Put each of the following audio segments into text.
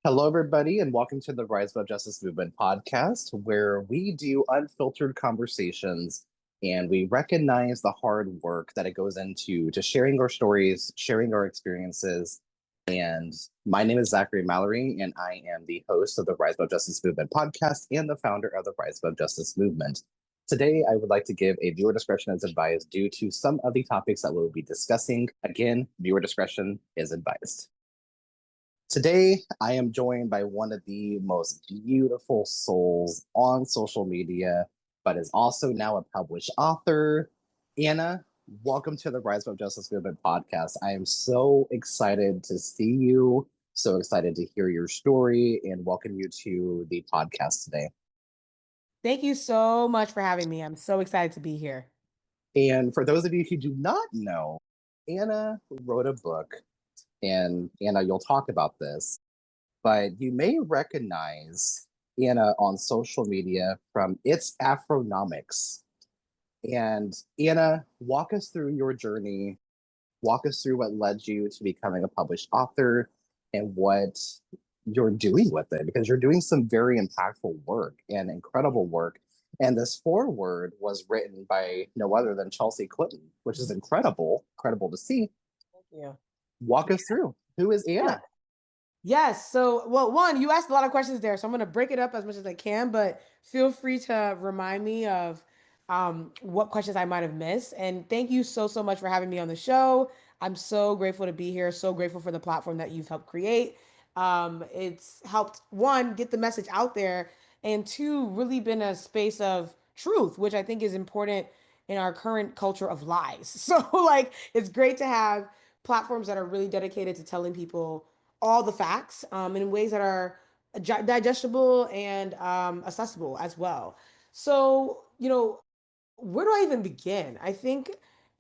Hello, everybody, and welcome to the Rise Above Justice Movement podcast, where we do unfiltered conversations and we recognize the hard work that it goes into to sharing our stories, sharing our experiences. And my name is Zachary Mallory, and I am the host of the Rise Above Justice Movement podcast and the founder of the Rise Above Justice Movement. Today, I would like to give a viewer discretion as advised due to some of the topics that we'll be discussing. Again, viewer discretion is advised. Today, I am joined by one of the most beautiful souls on social media, but is also now a published author. Anna, welcome to the Rise of Justice Movement podcast. I am so excited to see you, so excited to hear your story, and welcome you to the podcast today. Thank you so much for having me. I'm so excited to be here. And for those of you who do not know, Anna wrote a book, and Anna, you'll talk about this, but you may recognize Anna on social media from It's Afronomics. And Anna, walk us through your journey, walk us through what led you to becoming a published author and what you're doing with it, because you're doing some very impactful work and incredible work. And this foreword was written by no other than Chelsea Clinton, which is incredible to see. Thank you. Walk us through. Who is Yeah. Anna? Yes. So, well, one, you asked a lot of questions there, so I'm going to break it up as much as I can, but feel free to remind me of what questions I might have missed. And thank you so much for having me on the show. I'm so grateful to be here. So grateful for the platform that you've helped create. It's helped, one, get the message out there, and two, really been a space of truth, which I think is important in our current culture of lies. So, like, it's great to have platforms that are really dedicated to telling people all the facts in ways that are digestible and accessible as well. So, where do I even begin? I think,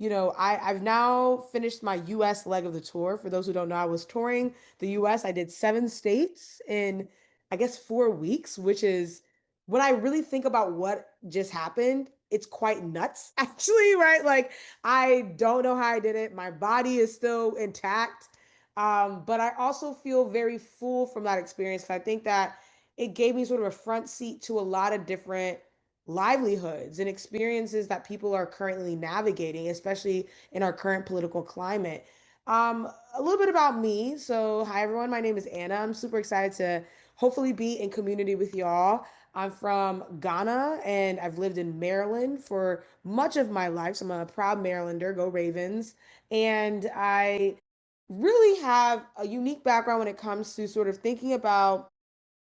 I've now finished my US leg of the tour. For those who don't know, I was touring the US. I did 7 states in, I guess, 4 weeks, which is when I really think about what just happened, it's quite nuts, actually, right? Like, I don't know how I did it. My body is still intact. But I also feel very full from that experience. 'Cause I think that it gave me sort of a front seat to a lot of different livelihoods and experiences that people are currently navigating, especially in our current political climate. A little bit about me. So, hi everyone, my name is Anna. I'm super excited to hopefully be in community with y'all. I'm from Ghana and I've lived in Maryland for much of my life. So, I'm a proud Marylander, go Ravens. And I really have a unique background when it comes to sort of thinking about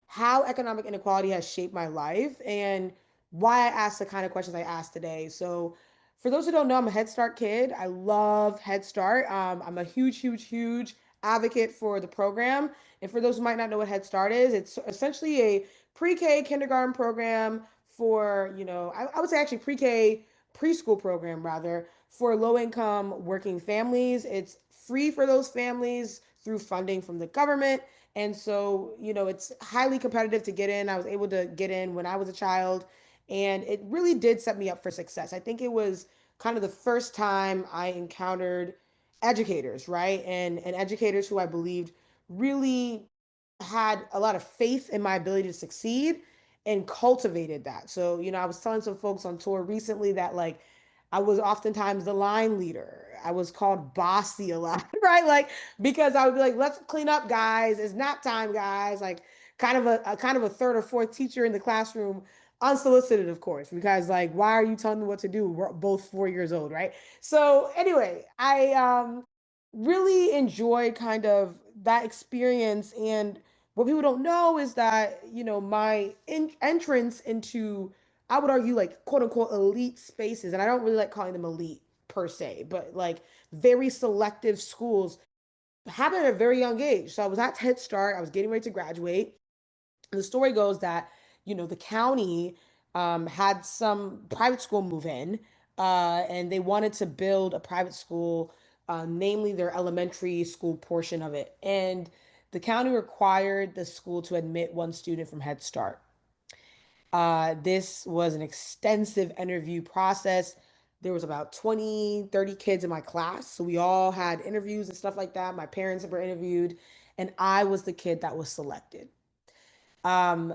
how economic inequality has shaped my life and why I asked the kind of questions I asked today. So, for those who don't know, I'm a Head Start kid. I love Head Start. I'm a huge advocate for the program. And for those who might not know what Head Start is, it's essentially a pre-K kindergarten program for, I would say actually pre-K preschool program rather for low-income working families. It's free for those families through funding from the government. And so, it's highly competitive to get in. I was able to get in when I was a child, and it really did set me up for success. I think it was kind of the first time I encountered educators, right? And educators who I believed really had a lot of faith in my ability to succeed and cultivated that. So, I was telling some folks on tour recently that like I was oftentimes the line leader. I was called bossy a lot, right? Like because I would be like, "Let's clean up, guys. It's nap time, guys." Like kind of a third or fourth teacher in the classroom, unsolicited, of course, because like, why are you telling me what to do? We're both 4 years old, right? So anyway, I really enjoyed kind of that experience. And what people don't know is that my entrance into, I would argue, like quote unquote elite spaces, and I don't really like calling them elite per se, but like very selective schools happened at a very young age. So I was at Head Start, I was getting ready to graduate. And the story goes that, the county had some private school move in, and they wanted to build a private school, namely their elementary school portion of it. And the county required the school to admit one student from Head Start. This was an extensive interview process. There was about 20, 30 kids in my class. So we all had interviews and stuff like that. My parents were interviewed. and I was the kid that was selected. Um,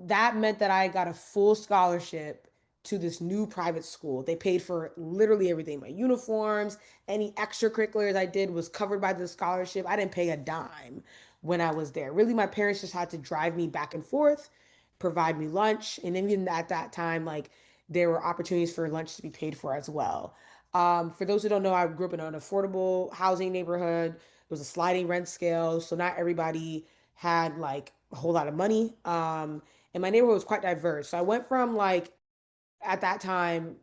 that meant that I got a full scholarship to this new private school. They paid for literally everything. My uniforms, any extracurriculars I did was covered by the scholarship. I didn't pay a dime when I was there. Really, my parents just had to drive me back and forth, provide me lunch, and even at that time, like there were opportunities for lunch to be paid for as well. For those who don't know, I grew up in an affordable housing neighborhood. It was a sliding rent scale, so not everybody had like a whole lot of money. And my neighborhood was quite diverse. So I went from like at that time,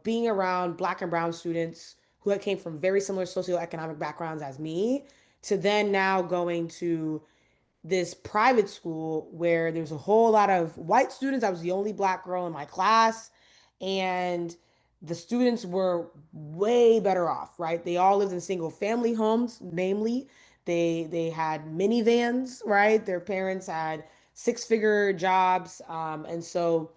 being around black and brown students who had came from very similar socioeconomic backgrounds as me, to then now going to this private school where there's a whole lot of white students. I was the only black girl in my class, and the students were way better off, right? They all lived in single family homes, namely. They had minivans, right? Their parents had six-figure jobs. And so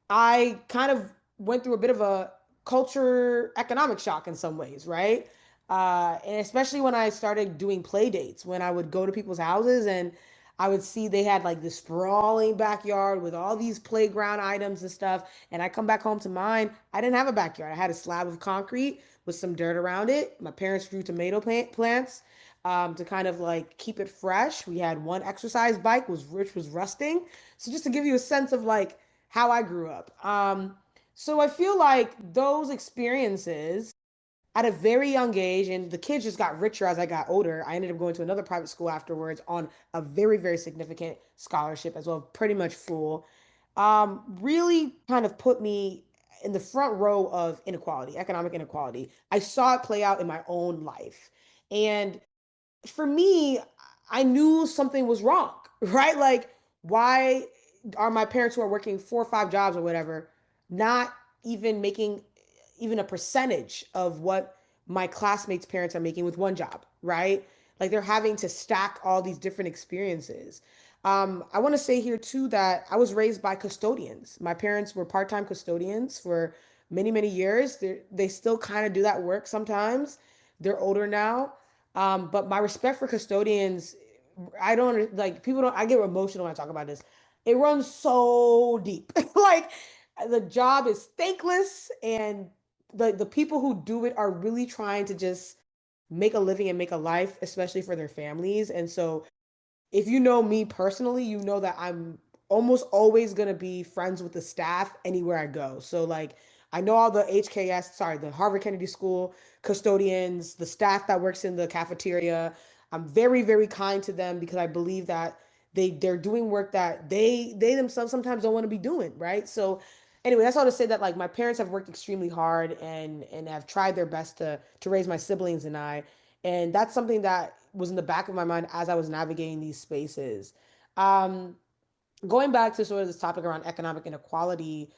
I kind of went through a bit of a culture economic shock in some ways, right? And especially when I started doing play dates, when I would go to people's houses and I would see they had like this sprawling backyard with all these playground items and stuff. And I come back home to mine, I didn't have a backyard. I had a slab of concrete with some dirt around it. My parents grew tomato plants to kind of like keep it fresh. We had one exercise bike which was rusting. So just to give you a sense of like how I grew up. So I feel like those experiences at a very young age, and the kids just got richer as I got older. I ended up going to another private school afterwards on a very, very significant scholarship as well, pretty much full. Really kind of put me in the front row of inequality, economic inequality. I saw it play out in my own life. And for me, I knew something was wrong, right? Like, why are my parents who are working 4 or 5 jobs or whatever not even making even a percentage of what my classmates' parents are making with one job, right? Like they're having to stack all these different experiences. I want to say here too that I was raised by custodians. My parents were part-time custodians for many, many years. They still kind of do that work sometimes. They're older now. But my respect for custodians, I don't like people don't, I get emotional when I talk about this. It runs so deep. Like the job is thankless, and the people who do it are really trying to just make a living and make a life, especially for their families. And so if you know me personally, you know that I'm almost always going to be friends with the staff anywhere I go. So like I know all the the Harvard Kennedy School custodians, the staff that works in the cafeteria. I'm very, very kind to them because I believe that they're doing work that they themselves sometimes don't want to be doing, right? So anyway, that's all to say that like my parents have worked extremely hard and have tried their best to raise my siblings and I. And that's something that was in the back of my mind as I was navigating these spaces. Um, Going back to sort of this topic around economic inequality,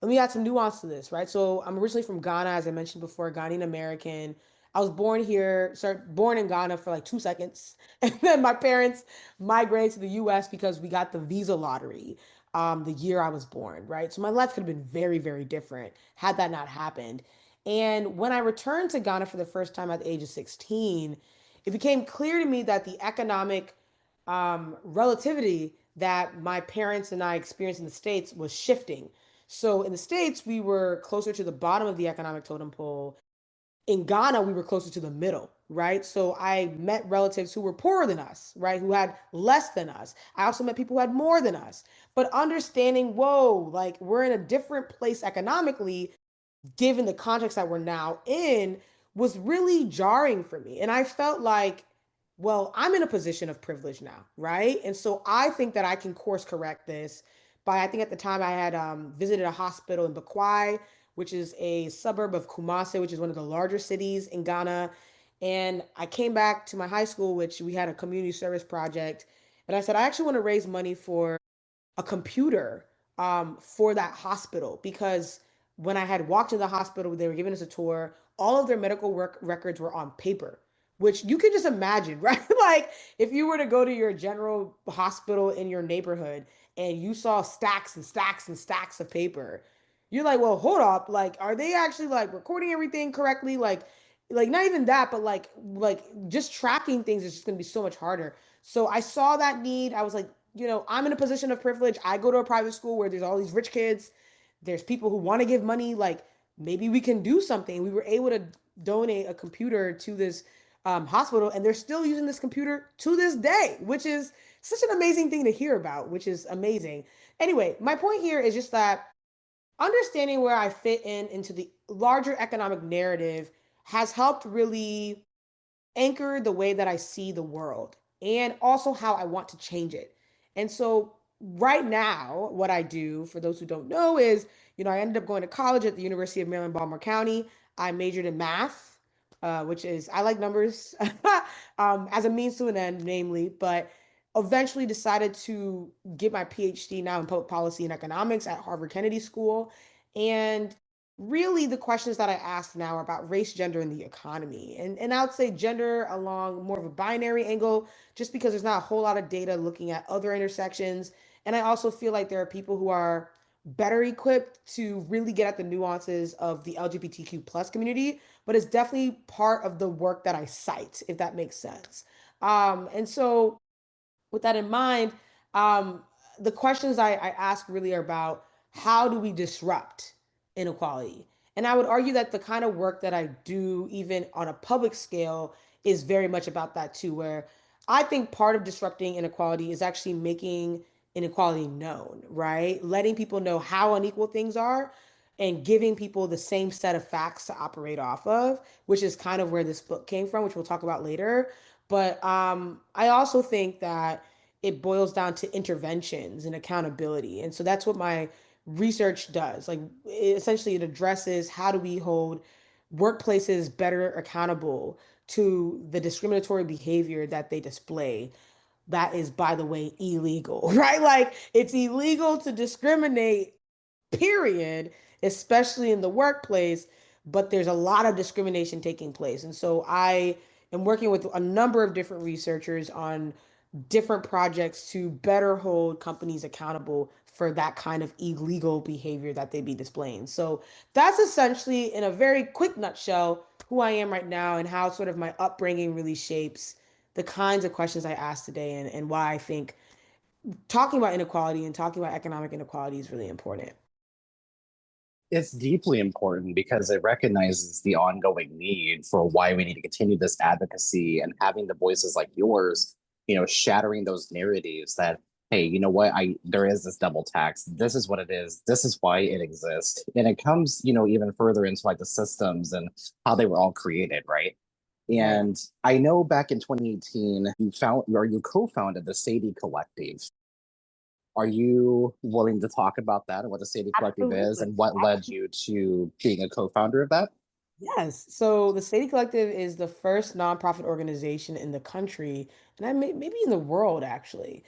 let me add some nuance to this, right? So I'm originally from Ghana, as I mentioned before, Ghanaian-American. I was born here, born in Ghana for like 2 seconds. And then my parents migrated to the US because we got the visa lottery the year I was born, right? So my life could have been very, very different had that not happened. And when I returned to Ghana for the first time at the age of 16, it became clear to me that the economic relativity that my parents and I experienced in the States was shifting. So in the States, we were closer to the bottom of the economic totem pole. In Ghana, we were closer to the middle, right? So I met relatives who were poorer than us, right? Who had less than us. I also met people who had more than us. But understanding, whoa, like we're in a different place economically, given the context that we're now in, was really jarring for me. And I felt like, well, I'm in a position of privilege now, right? And so I think that I can course correct this by, I think at the time I had visited a hospital in Bakwai, which is a suburb of Kumasi, which is one of the larger cities in Ghana. And I came back to my high school, which we had a community service project. And I said, I actually want to raise money for a computer for that hospital because when I had walked in the hospital, they were giving us a tour. All of their medical work records were on paper, which you can just imagine, right? Like if you were to go to your general hospital in your neighborhood and you saw stacks and stacks and stacks of paper, you're like, well, hold up. Like, are they actually like recording everything correctly? Like not even that, but like just tracking things is just gonna be so much harder. So I saw that need. I was like, I'm in a position of privilege. I go to a private school where there's all these rich kids. There's people who want to give money. Like, maybe we can do something. We were able to donate a computer to this hospital, and they're still using this computer to this day, which is such an amazing thing to hear about, which is amazing. Anyway, my point here is just that understanding where I fit in into the larger economic narrative has helped really anchor the way that I see the world and also how I want to change it. And so right now, what I do, for those who don't know, is, I ended up going to college at the University of Maryland, Baltimore County. I majored in math, which is, I like numbers as a means to an end, namely, but eventually decided to get my PhD now in public policy and economics at Harvard Kennedy School. And really the questions that I ask now are about race, gender, and the economy. And I would say gender along more of a binary angle, just because there's not a whole lot of data looking at other intersections. And I also feel like there are people who are better equipped to really get at the nuances of the LGBTQ plus community, but it's definitely part of the work that I cite, if that makes sense. And so with that in mind, um, the questions I ask really are about how do we disrupt inequality? And I would argue that the kind of work that I do, even on a public scale, is very much about that too, where I think part of disrupting inequality is actually making inequality known, right? Letting people know how unequal things are and giving people the same set of facts to operate off of, which is kind of where this book came from, which we'll talk about later. But I also think that it boils down to interventions and accountability. And so that's what my research does. Like, essentially, it addresses how do we hold workplaces better accountable to the discriminatory behavior that they display. That is, by the way, illegal, right? Like, it's illegal to discriminate, period, especially in the workplace, but there's a lot of discrimination taking place. And so I am working with a number of different researchers on different projects to better hold companies accountable for that kind of illegal behavior that they be displaying. So that's essentially, in a very quick nutshell, who I am right now and how sort of my upbringing really shapes the kinds of questions I ask today, and why I think talking about inequality and talking about economic inequality is really important. It's deeply important because it recognizes the ongoing need for why we need to continue this advocacy and having the voices like yours, shattering those narratives that, hey, you know what, there is this double tax. This is what it is. This is why it exists. And it comes, even further into like the systems and how they were all created, right? Right. And I know back in 2018, you co-founded the Sadie Collective. Are you willing to talk about that and what the Sadie Collective is Absolutely. and what led you to being a co-founder of that? Yes. So the Sadie Collective is the first nonprofit organization in the country, and maybe in the world actually,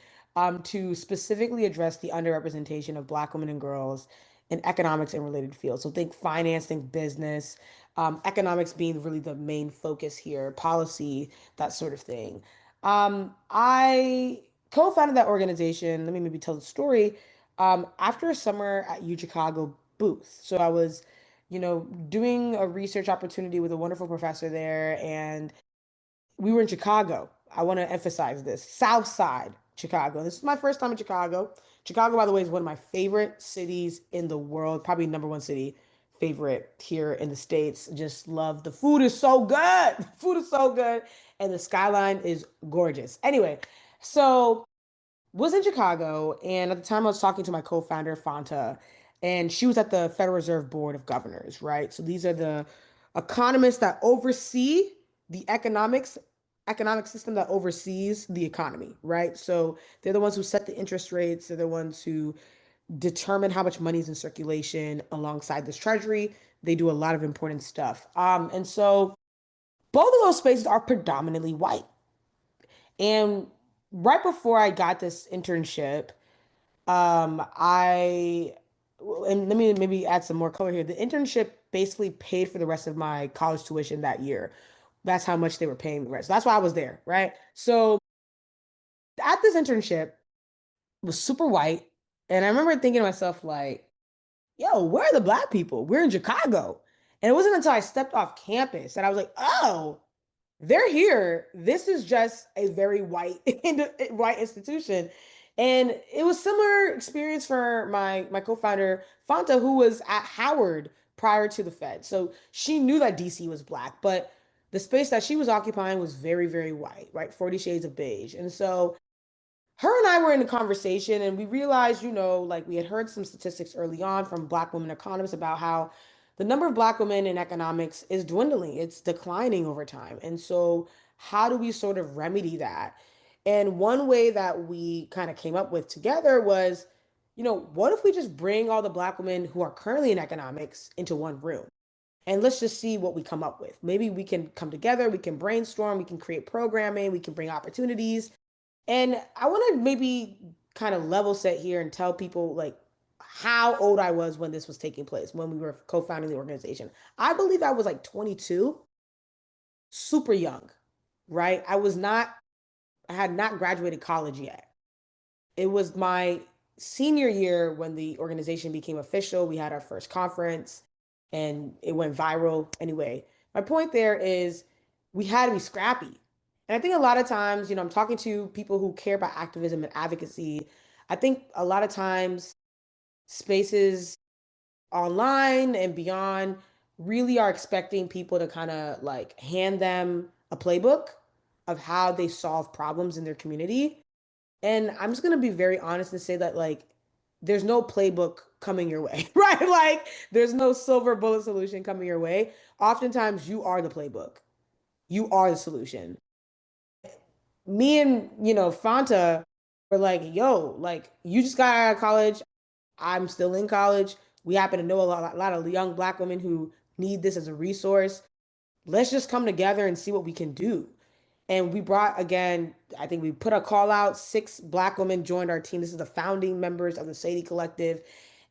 to specifically address the underrepresentation of Black women and girls in economics and related fields. So think finance, think business, economics being really the main focus here, policy, that sort of thing. I co-founded that organization. Let me maybe tell the story. After a summer at U Chicago booth. So I was doing a research opportunity with a wonderful professor there. And we were in Chicago. I want to emphasize this South Side, Chicago. This is my first time in Chicago. Chicago, by the way, is one of my favorite cities in the world, probably number one city favorite here in the States. Just love the food is so good. The food is so good. And the skyline is gorgeous. Anyway, so was in Chicago, and at the time I was talking to my co-founder Fanta, and she was at the Federal Reserve Board of Governors, right? So these are the economists that oversee the economic system that oversees the economy, right? So they're the ones who set the interest rates, they're the ones who determine how much money is in circulation alongside this treasury. They do a lot of important stuff. And so both of those spaces are predominantly white. And right before I got this internship, I and let me maybe add some more color here. The internship basically paid for the rest of my college tuition that year. That's how much they were paying the rest. So that's why I was there, right? So at this internship, it was super white, and I remember thinking to myself like, "Yo, where are the Black people? We're in Chicago." And it wasn't until I stepped off campus that I was like, "Oh." they're here. This is just a very white white institution. And it was similar experience for my co-founder Fanta, who was at Howard prior to the Fed. So she knew that DC was black, but the space that she was occupying was very, very white, right? 40 shades of beige. And so her and I were in a conversation and we realized, like we had heard some statistics early on from Black women economists about how the number of Black women in economics is dwindling, it's declining over time. And so, how do we sort of remedy that? And one way that we kind of came up with together was, what if we just bring all the Black women who are currently in economics into one room? And let's just see what we come up with. Maybe we can come together, we can brainstorm, we can create programming, we can bring opportunities, and I want to maybe kind of level set here and tell people like how old I was when this was taking place, when we were co-founding the organization. I believe I was like 22, super young, right? I had not graduated college yet. It was my senior year when the organization became official. We had our first conference and it went viral. Anyway, my point there is we had to be scrappy. And I think a lot of times, I'm talking to people who care about activism and advocacy. I think a lot of times spaces online and beyond really are expecting people to kind of like hand them a playbook of how they solve problems in their community. And I'm just going to be very honest and say that like there's no playbook coming your way, right? Like there's no silver bullet solution coming your way. Oftentimes you are the playbook. You are the solution. Me and, Fanta were like, yo, like you just got out of college. I'm still in college. We happen to know a lot of young Black women who need this as a resource. Let's just come together and see what we can do. And we brought, again, I think we put a call out. 6 Black women joined our team. This is the founding members of the Sadie Collective.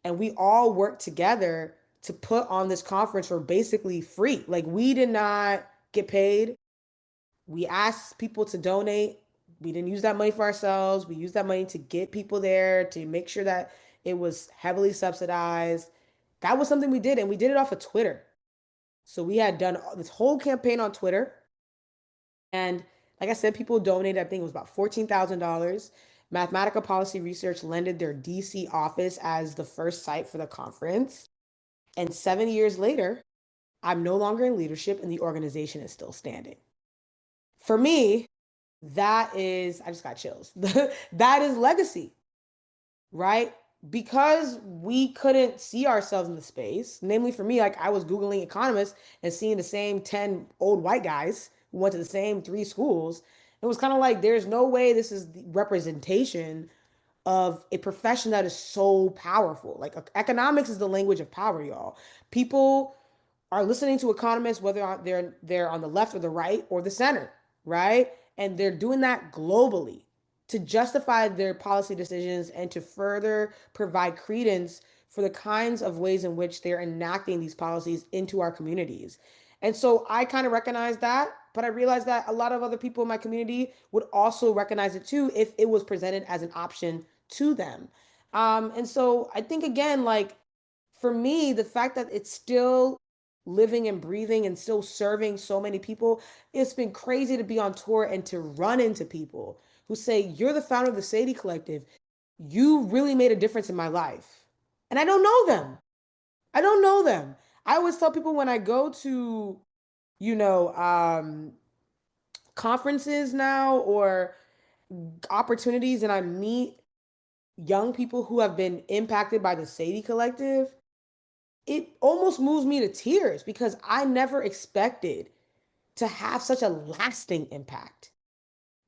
And we all worked together to put on this conference for basically free. Like we did not get paid. We asked people to donate. We didn't use that money for ourselves. We used that money to get people there, to make sure that it was heavily subsidized. That was something we did, and we did it off of Twitter. So we had done this whole campaign on Twitter. And like I said, people donated, I think it was about $14,000. Mathematical Policy Research lended their DC office as the first site for the conference. And 7 years later, I'm no longer in leadership and the organization is still standing. For me, that is, I just got chills. That is legacy, right? Because we couldn't see ourselves in the space, namely for me, like I was Googling economists and seeing the same 10 old white guys who went to the same 3 schools. It was kind of like, there's no way this is the representation of a profession that is so powerful. Like economics is the language of power, y'all. People are listening to economists, whether they're on the left or the right or the center, right? And they're doing that globally to justify their policy decisions and to further provide credence for the kinds of ways in which they're enacting these policies into our communities. And so I kind of recognize that, but I realized that a lot of other people in my community would also recognize it too if it was presented as an option to them. And so I think again, like for me, the fact that it's still living and breathing and still serving so many people, it's been crazy to be on tour and to run into people who say, you're the founder of the Sadie Collective. You really made a difference in my life. And I don't know them. I don't know them. I always tell people when I go to, you know, conferences now or opportunities and I meet young people who have been impacted by the Sadie Collective, it almost moves me to tears because I never expected to have such a lasting impact.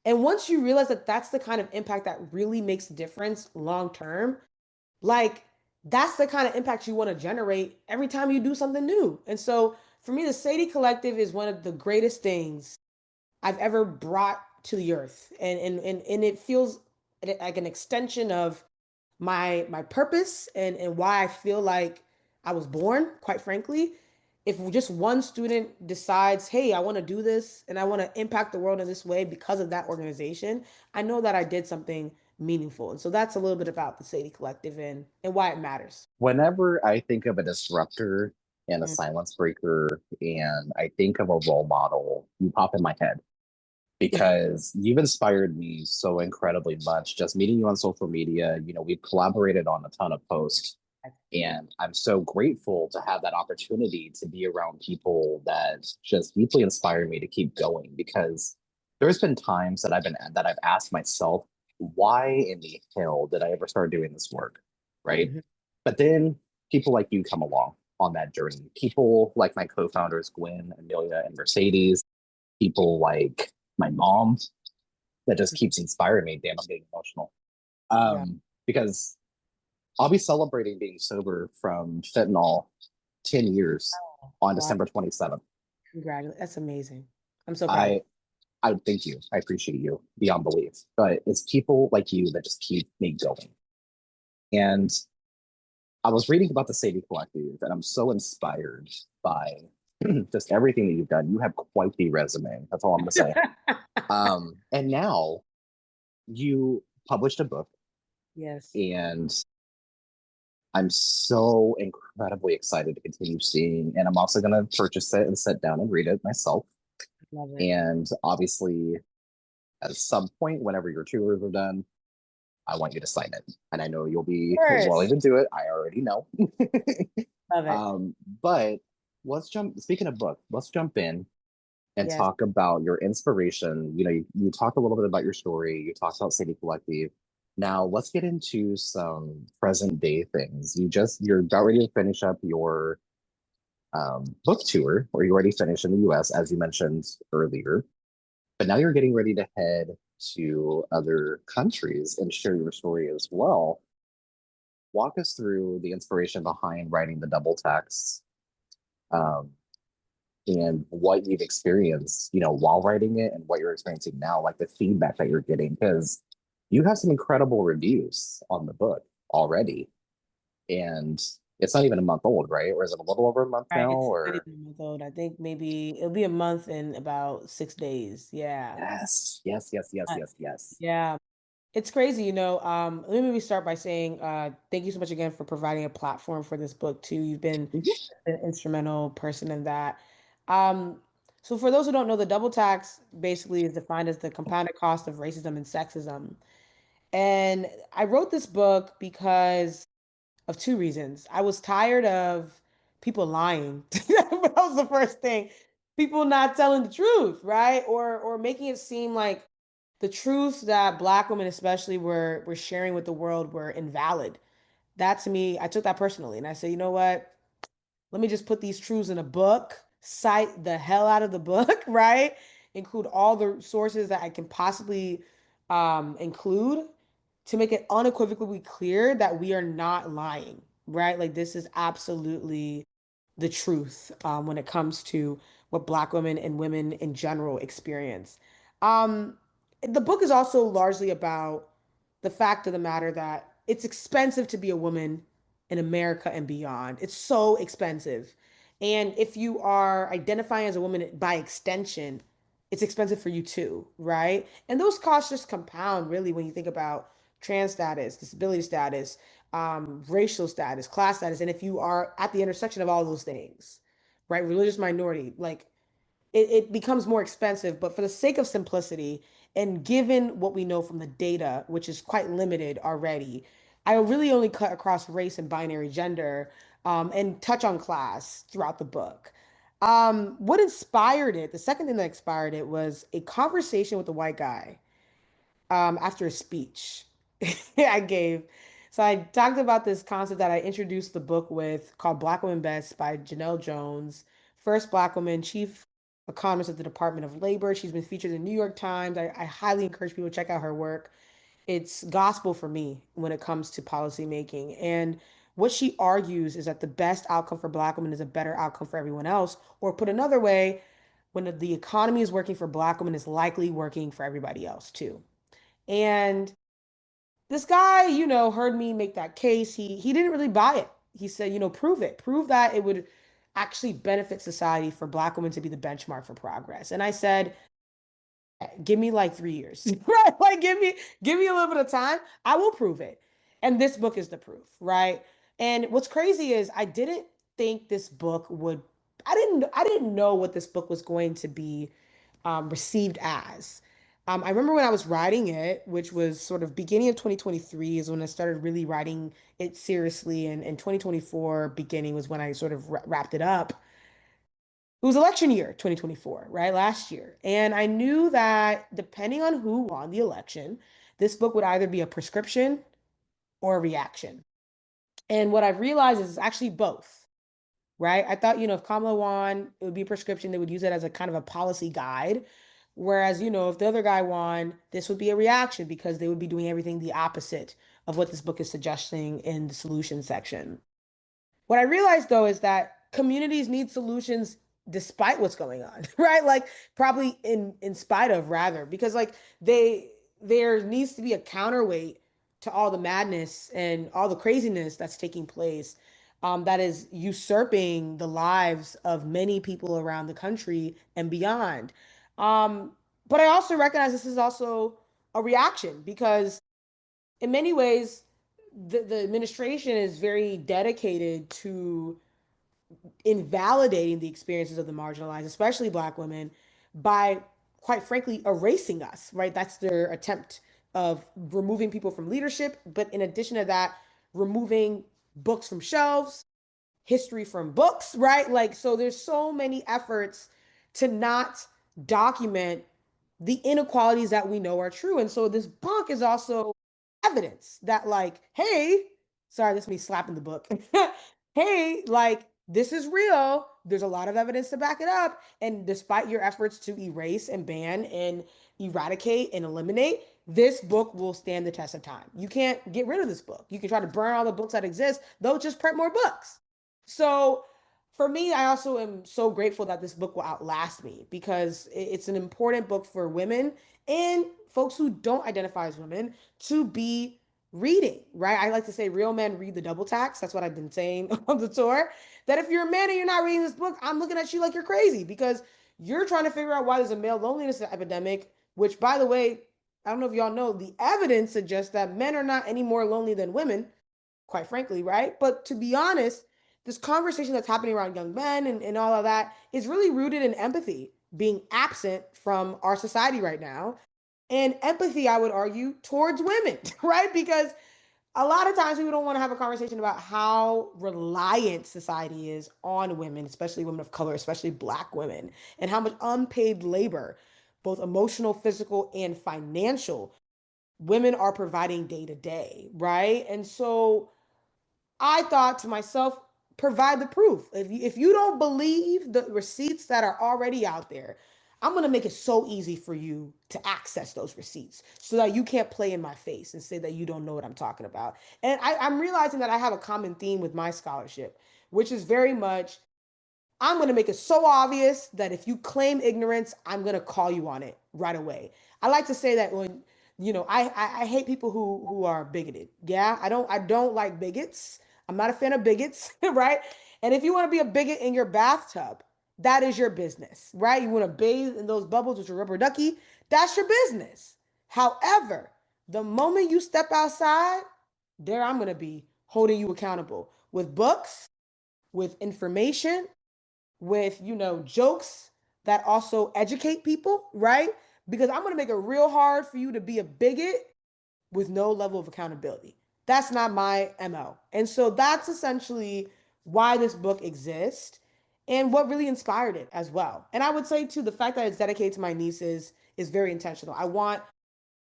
And once you realize that that's the kind of impact that really makes a difference long term, like that's the kind of impact you want to generate every time you do something new. And so for me, the Sadie Collective is one of the greatest things I've ever brought to the earth. And it feels like an extension of my purpose and why I feel like I was born, quite frankly. If just one student decides, hey, I want to do this and I want to impact the world in this way because of that organization, I know that I did something meaningful. And so that's a little bit about the Sadie Collective and why it matters. Whenever I think of a disruptor and a silence breaker, and I think of a role model, you pop in my head because you've inspired me so incredibly much. Just meeting you on social media, we've collaborated on a ton of posts, and I'm so grateful to have that opportunity to be around people that just deeply inspire me to keep going. Because there's been times that I've asked myself, why in the hell did I ever start doing this work? Right. Mhm. But then people like you come along on that journey. People like my co-founders, Gwen, Amelia, and Mercedes, people like my mom that just keeps inspiring me. Damn, I'm getting emotional. Yeah. Because I'll be celebrating being sober from fentanyl 10 years on Wow. December 27th. Congratulations. That's amazing. I'm so proud of I I thank you. I appreciate you beyond belief. But it's people like you that just keep me going. And I was reading about the Sadie Collective, and I'm so inspired by just everything that you've done. You have quite the resume. That's all I'm gonna say. you. And now you published a book, Yes. and I'm so incredibly excited to continue seeing. And I'm also gonna purchase it and sit down and read it myself. Love it. And obviously, at some point, whenever your tours are done, I want you to sign it. And I know you'll Of be willing course. to do it. I already know. Love it. But let's jump, speaking of book, let's jump in and Yes. talk about your inspiration. You talk a little bit about your story, you talked about Sadie Collective. Now let's get into some present day things. You're about ready to finish up your book tour, or you already finished in the US, as you mentioned earlier. But now you're getting ready to head to other countries and share your story as well. Walk us through the inspiration behind writing the double texts, um, and what you've experienced, while writing it, and what you're experiencing now, like the feedback that you're getting, because you have some incredible reviews on the book already, and it's not even a month old, right? Or is it a little over a month Right. now? It's not Or even a month old. I think maybe it'll be a month in about 6 days. Yeah. yes, yes, yes, yes, Uh, yes, yes. yeah. It's crazy, let me maybe start by saying thank you so much again for providing a platform for this book too. You've been Mhm. an instrumental person in that. Um, so for those who don't know, the double tax basically is defined as the compounded cost of racism and sexism. And I wrote this book because of two reasons. I was tired of people lying. That was the first thing. People not telling the truth, right? Or making it seem like the truths that Black women especially were sharing with the world were invalid. That to me, I took that personally, and I said, you know what? Let me just put these truths in a book, cite the hell out of the book, right? Include all the sources that I can possibly include to make it unequivocally clear that we are not lying, right? Like this is absolutely the truth when it comes to what Black women and women in general experience. Um, the book is also largely about the fact of the matter that it's expensive to be a woman in America and beyond. It's so expensive. And if you are identifying as a woman by extension, it's expensive for you too, right? And those costs just compound really when you think about trans status, disability status, racial status, class status, and if you are at the intersection of all those things, right? Religious minority, like it becomes more expensive. But for the sake of simplicity and given what we know from the data, which is quite limited already, I really only cut across race and binary gender and touch on class throughout the book. What inspired it, the second thing that inspired it was a conversation with a white guy after a speech I gave. So I talked about this concept that I introduced the book with called Black Women Best by Janelle Jones, first Black woman chief economist at the Department of Labor. She's been featured in the New York Times. I highly encourage people to check out her work. It's gospel for me when it comes to policy making. And what she argues is that the best outcome for Black women is a better outcome for everyone else. Or put another way, when the economy is working for Black women, it's likely working for everybody else too. And this guy, heard me make that case. He didn't really buy it. He said, prove it. Prove that it would actually benefit society for Black women to be the benchmark for progress. And I said, give me like 3 years, right? Like give me a little bit of time. I will prove it. And this book is the proof, right? And what's crazy is I didn't think this book would, I didn't know what this book was going to be received as. I remember when I was writing it, which was sort of beginning of 2023 is when I started really writing it seriously. And 2024 beginning was when I sort of wrapped it up. It was election year 2024, right? Last year. And I knew that depending on who won the election, this book would either be a prescription or a reaction. And what I've realized is it's actually both, right? I thought, if Kamala won, it would be a prescription. They would use it as a kind of a policy guide. Whereas, if the other guy won, this would be a reaction because they would be doing everything the opposite of what this book is suggesting in the solution section. What I realized though is that communities need solutions despite what's going on, right? Like probably in spite of rather, because like there needs to be a counterweight to all the madness and all the craziness that's taking place, that is usurping the lives of many people around the country and beyond. Um, but I also recognize this is also a reaction because in many ways the administration is very dedicated to invalidating the experiences of the marginalized, especially Black women, by quite frankly erasing us, right? That's their attempt of removing people from leadership. But in addition to that, removing books from shelves, history from books, right? Like, so there's so many efforts to not document the inequalities that we know are true. And so this book is also evidence that, like, hey, sorry, this is me slapping the book. Hey, like, this is real. There's a lot of evidence to back it up. And despite your efforts to erase and ban and eradicate and eliminate, this book will stand the test of time. You can't get rid of this book. You can try to burn all the books that exist, they'll just print more books. So for me, I also am so grateful that this book will outlast me because it's an important book for women and folks who don't identify as women to be reading, right? I like to say real men read the double tax. That's what I've been saying on the tour. That if you're a man and you're not reading this book, I'm looking at you like you're crazy because you're trying to figure out why there's a male loneliness epidemic, which, by the way, I don't know if y'all know, the evidence suggests that men are not any more lonely than women, quite frankly, right? But to be honest, this conversation that's happening around young men and all of that is really rooted in empathy being absent from our society right now. And empathy, I would argue, towards women, right? Because a lot of times people don't want to have a conversation about how reliant society is on women, especially women of color, especially Black women, and how much unpaid labor, both emotional, physical, and financial, women are providing day to day, right? And so I thought to myself, provide the proof. If you don't believe the receipts that are already out there, I'm going to make it so easy for you to access those receipts so that you can't play in my face and say that you don't know what I'm talking about. And I'm realizing that I have a common theme with my scholarship, which is very much I'm going to make it so obvious that if you claim ignorance, I'm going to call you on it right away. I like to say that when, I hate people who are bigoted. Yeah, I don't like bigots. I'm not a fan of bigots, right? And if you want to be a bigot in your bathtub, that is your business, right? You want to bathe in those bubbles with your rubber ducky, that's your business. However, the moment you step outside, there I'm going to be holding you accountable with books, with information, with, jokes that also educate people, right? Because I'm going to make it real hard for you to be a bigot with no level of accountability. That's not my MO. And so that's essentially why this book exists and what really inspired it as well. And I would say too, the fact that it's dedicated to my nieces is very intentional. I want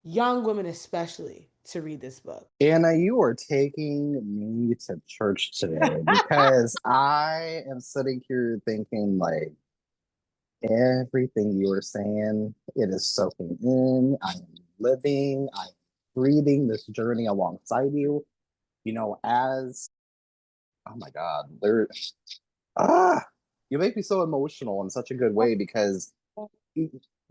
young women especially to read this book. Anna, you are taking me to church today because I am sitting here thinking like everything you are saying, it is soaking in. I am living, I'm breathing this journey alongside you. As oh my God, ah, you make me so emotional in such a good way because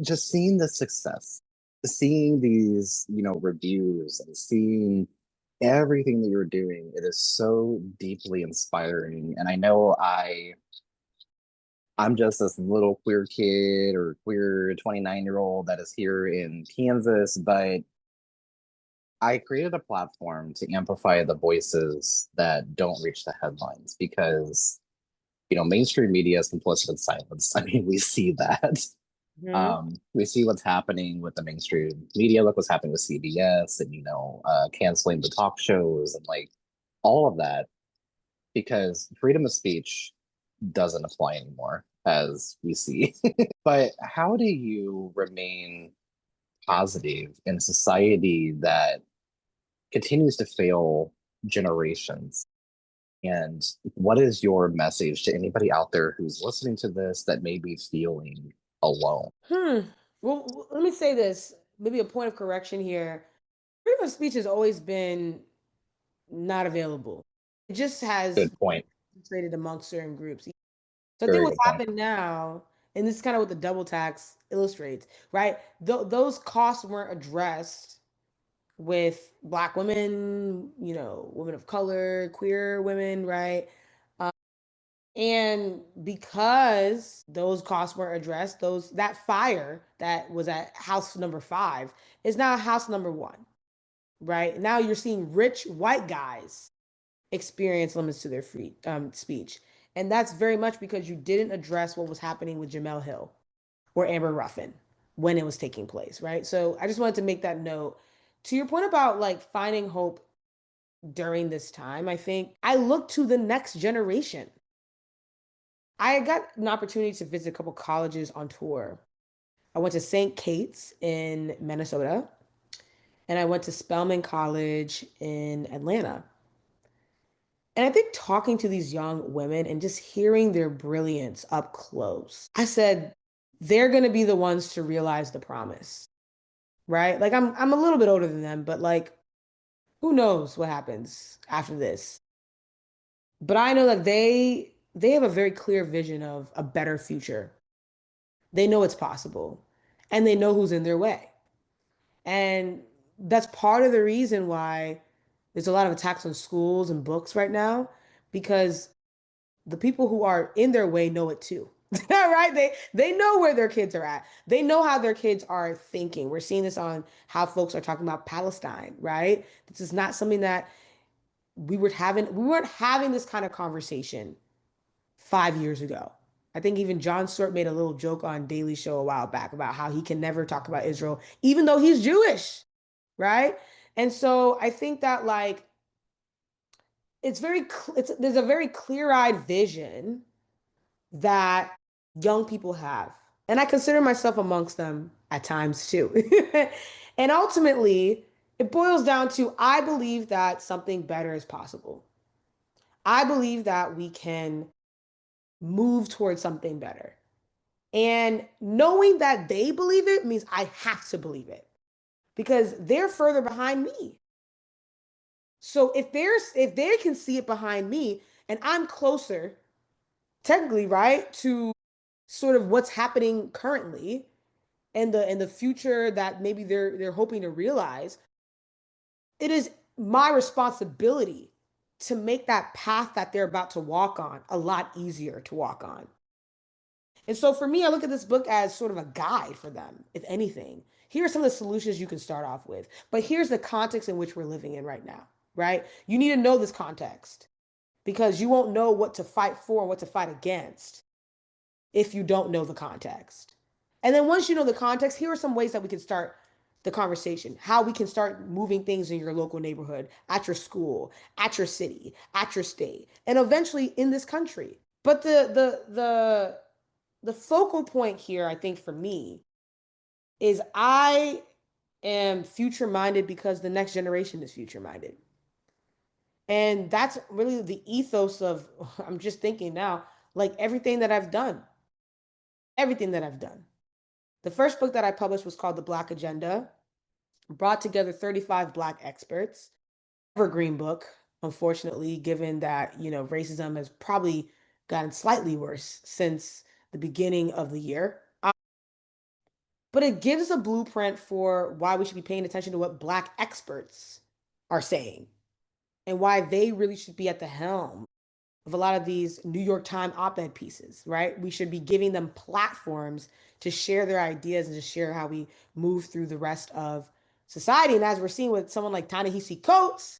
just seeing the success, seeing these, reviews and seeing everything that you're doing, it is so deeply inspiring. And I know I'm just this little queer kid or queer 29-year-old that is here in Kansas, but I created a platform to amplify the voices that don't reach the headlines because mainstream media is complicit in silence. I mean, we see that. Mhm. We see what's happening with the mainstream media. Look what's happening with CBS and, canceling the talk shows and like all of that because freedom of speech doesn't apply anymore, as we see. But how do you remain positive in a society that continues to fail generations? And what is your message to anybody out there who's listening to this that may be feeling alone? Hmm. Well, let me say this. Maybe a point of correction here. Freedom of speech has always been not available. It just has Good point. traded amongst certain groups. So I think Very what's good point. happened now, and this is kind of what the double tax illustrates, right? Those costs weren't addressed with Black women, women of color, queer women, right? And because those costs weren't addressed, that fire that was at house number 5 is now house number 1, right? Now you're seeing rich white guys experience limits to their free speech, and that's very much because you didn't address what was happening with Jamel Hill or Amber Ruffin when it was taking place, right? So I just wanted to make that note. To your point about like finding hope during this time, I think I look to the next generation. I got an opportunity to visit a couple colleges on tour. I went to St. Kate's in Minnesota, and I went to Spelman College in Atlanta. And I think talking to these young women and just hearing their brilliance up close, I said, they're going to be the ones to realize the promise, right? Like I'm a little bit older than them, but like who knows what happens after this? But I know that they have a very clear vision of a better future. They know it's possible and they know who's in their way. And that's part of the reason why there's a lot of attacks on schools and books right now because the people who are in their way know it too. Right? They know where their kids are at. They know how their kids are thinking. We're seeing this on how folks are talking about Palestine, right? This is not something that we weren't having this kind of conversation 5 years ago. I think even Jon Stewart made a little joke on Daily Show a while back about how he can never talk about Israel, even though he's Jewish, right? And so I think that like there's a very clear-eyed vision that young people have. And I consider myself amongst them at times too. And ultimately, it boils down to I believe that something better is possible. I believe that we can move towards something better. And knowing that they believe it means I have to believe it because they're further behind me. So if they can see it behind me and I'm closer technically, right, to sort of what's happening currently and the future that maybe they're hoping to realize, it is my responsibility to make that path that they're about to walk on a lot easier to walk on. And so for me, I look at this book as sort of a guide for them, if anything. Here are some of the solutions you can start off with. But here's the context in which we're living in right now, right? You need to know this context because you won't know what to fight for and what to fight against if you don't know the context. And then once you know the context, here are some ways that we can start the conversation, how we can start moving things in your local neighborhood, at your school, at your city, at your state, and eventually in this country. But the focal point here, I think for me, is I am future minded because the next generation is future minded. And that's really the ethos of, I'm just thinking now, like everything that I've done. The first book that I published was called The Black Agenda, brought together 35 Black experts. Evergreen book, unfortunately, given that, racism has probably gotten slightly worse since the beginning of the year. But it gives a blueprint for why we should be paying attention to what Black experts are saying and why they really should be at the helm of a lot of these New York Times op-ed pieces, right? We should be giving them platforms to share their ideas and to share how we move through the rest of society. And as we're seeing with someone like Ta-Nehisi Coates,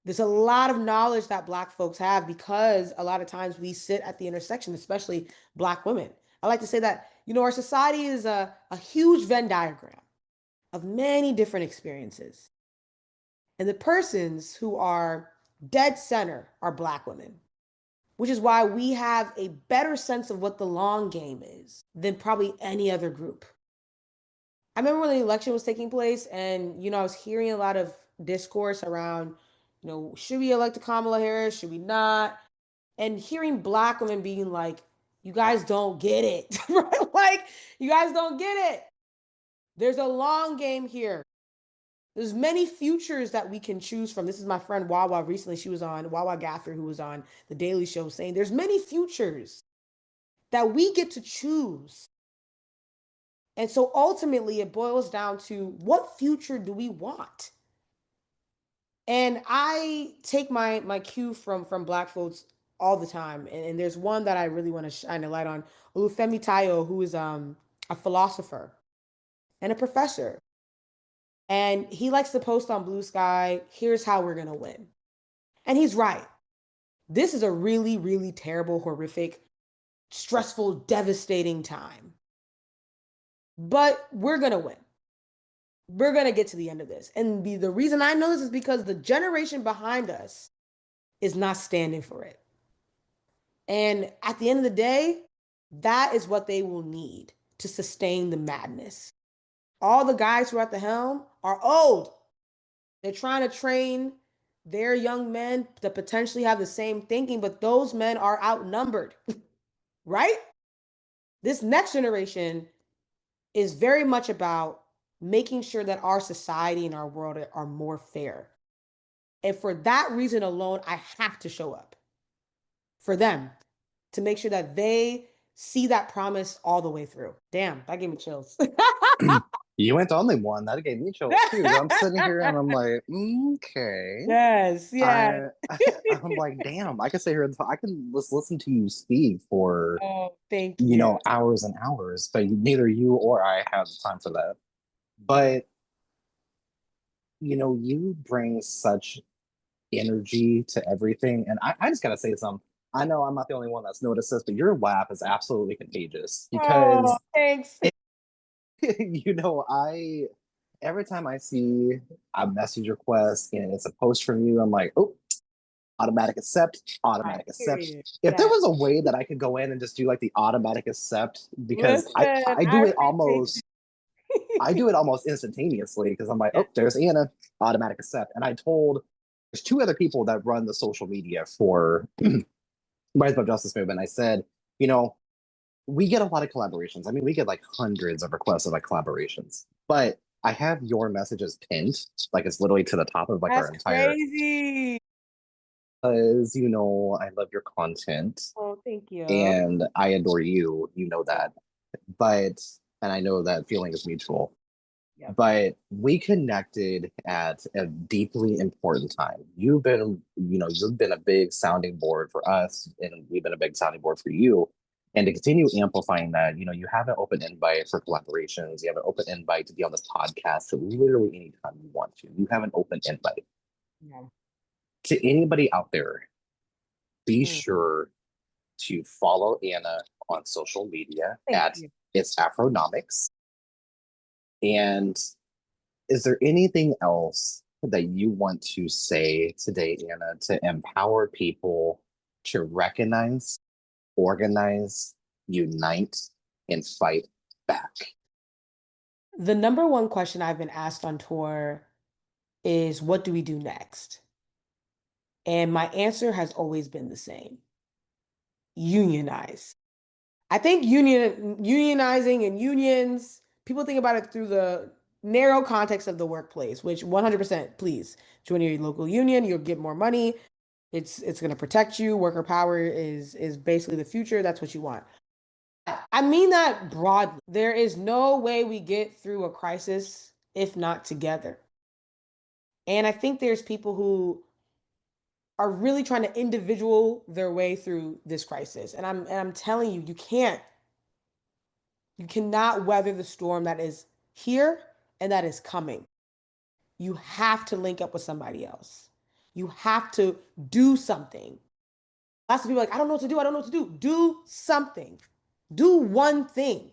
There's a lot of knowledge that Black folks have because a lot of times we sit at the intersection, especially Black women. I like to say that, our society is a huge Venn diagram of many different experiences. And the persons who are dead center are Black women, which is why we have a better sense of what the long game is than probably any other group. I remember when the election was taking place and, I was hearing a lot of discourse around, should we elect Kamala Harris? Should we not? And hearing Black women being like, you guys don't get it, right? Like, you guys don't get it. There's a long game here. There's many futures that we can choose from. This is my friend Wawa recently. She was on Wawa Gafford, who was on The Daily Show, saying there's many futures that we get to choose. And so ultimately it boils down to what future do we want? And I take my cue from Black folks all the time. And there's one that I really want to shine a light on. Olufemi Tayo, who is a philosopher and a professor. And he likes to post on Blue Sky, here's how we're going to win. And he's right. This is a really, really terrible, horrific, stressful, devastating time. But we're going to win. We're going to get to the end of this. And the reason I know this is because the generation behind us is not standing for it. And at the end of the day, that is what they will need to sustain the madness. All the guys who are at the helm are old. They're trying to train their young men to potentially have the same thinking, but those men are outnumbered, right? This next generation is very much about making sure that our society and our world are more fair. And for that reason alone, I have to show up for them to make sure that they see that promise all the way through. Damn, that gave me chills. You ain't the only one. That gave me chills too. I'm sitting here and I'm like, okay. Yes, yeah. I'm like, damn, I could sit here and I can just listen to you speak for, Oh, thank you. hours and hours, but neither you or I have the time for that. But, you bring such energy to everything. And I just gotta say something. I know I'm not the only one that's noticed this, but your laugh is absolutely contagious Oh, because thanks. I every time I see a message request and it's a post from you, I'm like, oh, automatic accept, automatic accept. Period. If there Yeah. was a way that I could go in and just do like the automatic accept, because Listen, I I do it appreciate almost I do it almost instantaneously because I'm like, that. oh, there's Anna, automatic accept. And I told there's two other people that run the social media for Rise Above Justice Movement. I said, you know, we get a lot of collaborations. I mean, we get like hundreds of requests of like collaborations, but I have your messages pinned, like it's literally to the top of like our That's entire, crazy. because I love your content Oh, thank you. and I adore you. You know that, but and I know that feeling is mutual. Yep. But we connected at a deeply important time. You've been a big sounding board for us, and we've been a big sounding board for you. And to continue amplifying that, you have an open invite for collaborations. You have an open invite to be on this podcast to literally anytime you want to. You have an open invite. Yeah. To anybody out there, be Mm. sure to follow Anna on social media Thank at you. It's Afronomics. And is there anything else that you want to say today, Anna, to empower people to recognize, organize, unite, and fight back? The number one question I've been asked on tour is, what do we do next? And my answer has always been the same: unionize. I think unionizing and unions, people think about it through the narrow context of the workplace, which 100%, please join your local union, you'll get more money. It's going to protect you. Worker power is basically the future. That's what you want. I mean that broadly. There is no way we get through a crisis if not together. And I think there's people who are really trying to individual their way through this crisis. And I'm telling you, you can't. You cannot weather the storm that is here and that is coming. You have to link up with somebody else. You have to do something. Lots of people are like, I don't know what to do. I don't know what to do. Do something. Do one thing.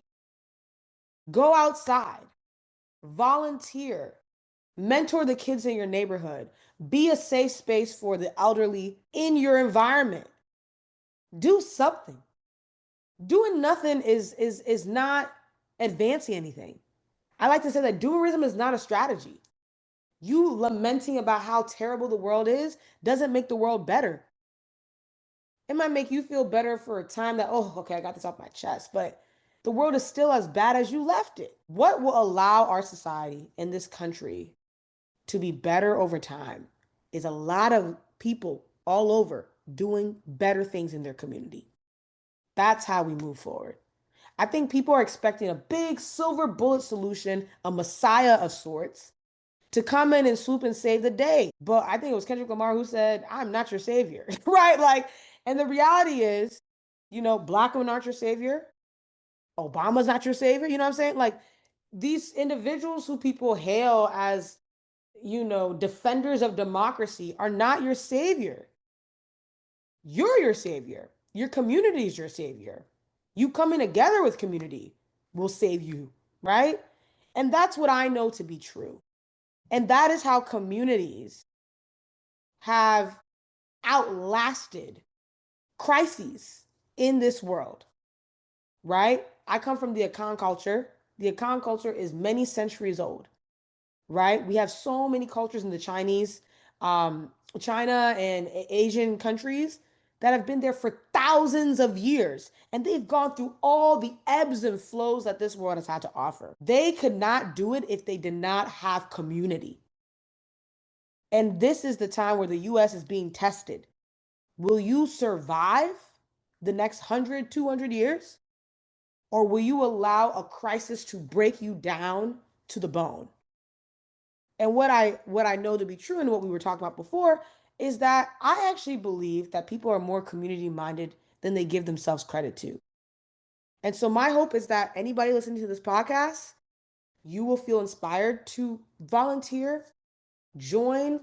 Go outside. Volunteer. Mentor the kids in your neighborhood. Be a safe space for the elderly in your environment. Do something. Doing nothing is not advancing anything. I like to say that doomerism is not a strategy. You lamenting about how terrible the world is doesn't make the world better. It might make you feel better for a time that, oh, okay, I got this off my chest, but the world is still as bad as you left it. What will allow our society in this country to be better over time is a lot of people all over doing better things in their community. That's how we move forward. I think people are expecting a big silver bullet solution, a messiah of sorts, to come in and swoop and save the day. But I think it was Kendrick Lamar who said, I'm not your savior, right? Like, and the reality is, black women aren't your savior. Obama's not your savior. You know what I'm saying? Like, these individuals who people hail as, defenders of democracy are not your savior. You're your savior. Your community is your savior. You coming together with community will save you, right? And that's what I know to be true. And that is how communities have outlasted crises in this world, right? I come from the Akan culture. The Akan culture is many centuries old, right? We have so many cultures in the China and Asian countries that have been there for thousands of years. And they've gone through all the ebbs and flows that this world has had to offer. They could not do it if they did not have community. And this is the time where the US is being tested. Will you survive the next 100, 200 years? Or will you allow a crisis to break you down to the bone? And what I know to be true and what we were talking about before is that I actually believe that people are more community minded than they give themselves credit to. And so my hope is that anybody listening to this podcast, you will feel inspired to volunteer, join,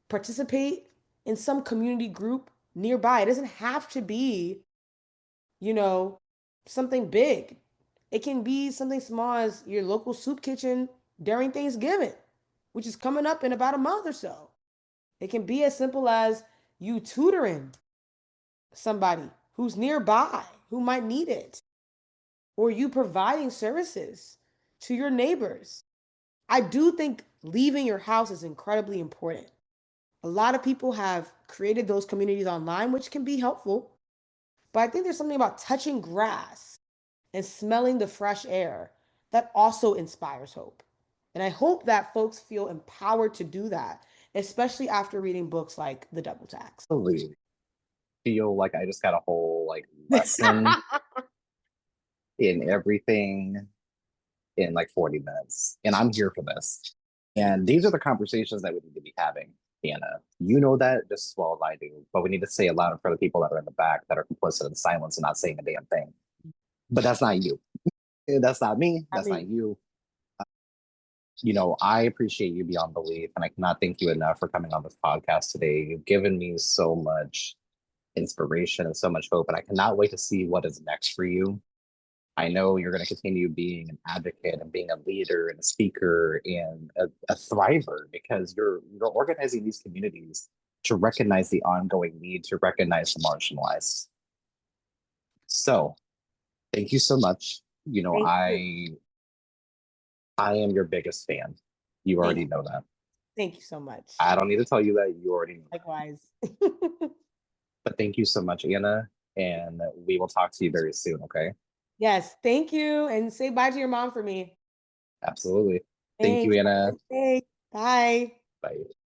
participate in some community group nearby. It doesn't have to be, you know, something big. It can be something small as your local soup kitchen during Thanksgiving, which is coming up in about a month or so. It can be as simple as you tutoring somebody who's nearby who might need it, or you providing services to your neighbors. I do think leaving your house is incredibly important. A lot of people have created those communities online, which can be helpful. But I think there's something about touching grass and smelling the fresh air that also inspires hope. And I hope that folks feel empowered to do that, especially after reading books like The Double Tax. Totally feel like I just got a whole lesson in everything in 40 minutes. And I'm here for this. And these are the conversations that we need to be having, Anna. You know that just as well as I do, but we need to say it loud in front of people that are in the back that are complicit in silence and not saying a damn thing. But that's not you. That's not me. That's not you. I appreciate you beyond belief, and I cannot thank you enough for coming on this podcast today. You've given me so much inspiration and so much hope, and I cannot wait to see what is next for you. I know you're going to continue being an advocate and being a leader and a speaker and a thriver because you're organizing these communities to recognize the ongoing need to recognize the marginalized. So thank you so much. I am your biggest fan. You already know that. Thank you so much. I don't need to tell you that. You already know. Likewise. But thank you so much, Anna, and we will talk to you very soon, okay? Yes, thank you. And say bye to your mom for me. Absolutely. Thank you, Anna. Bye. Bye.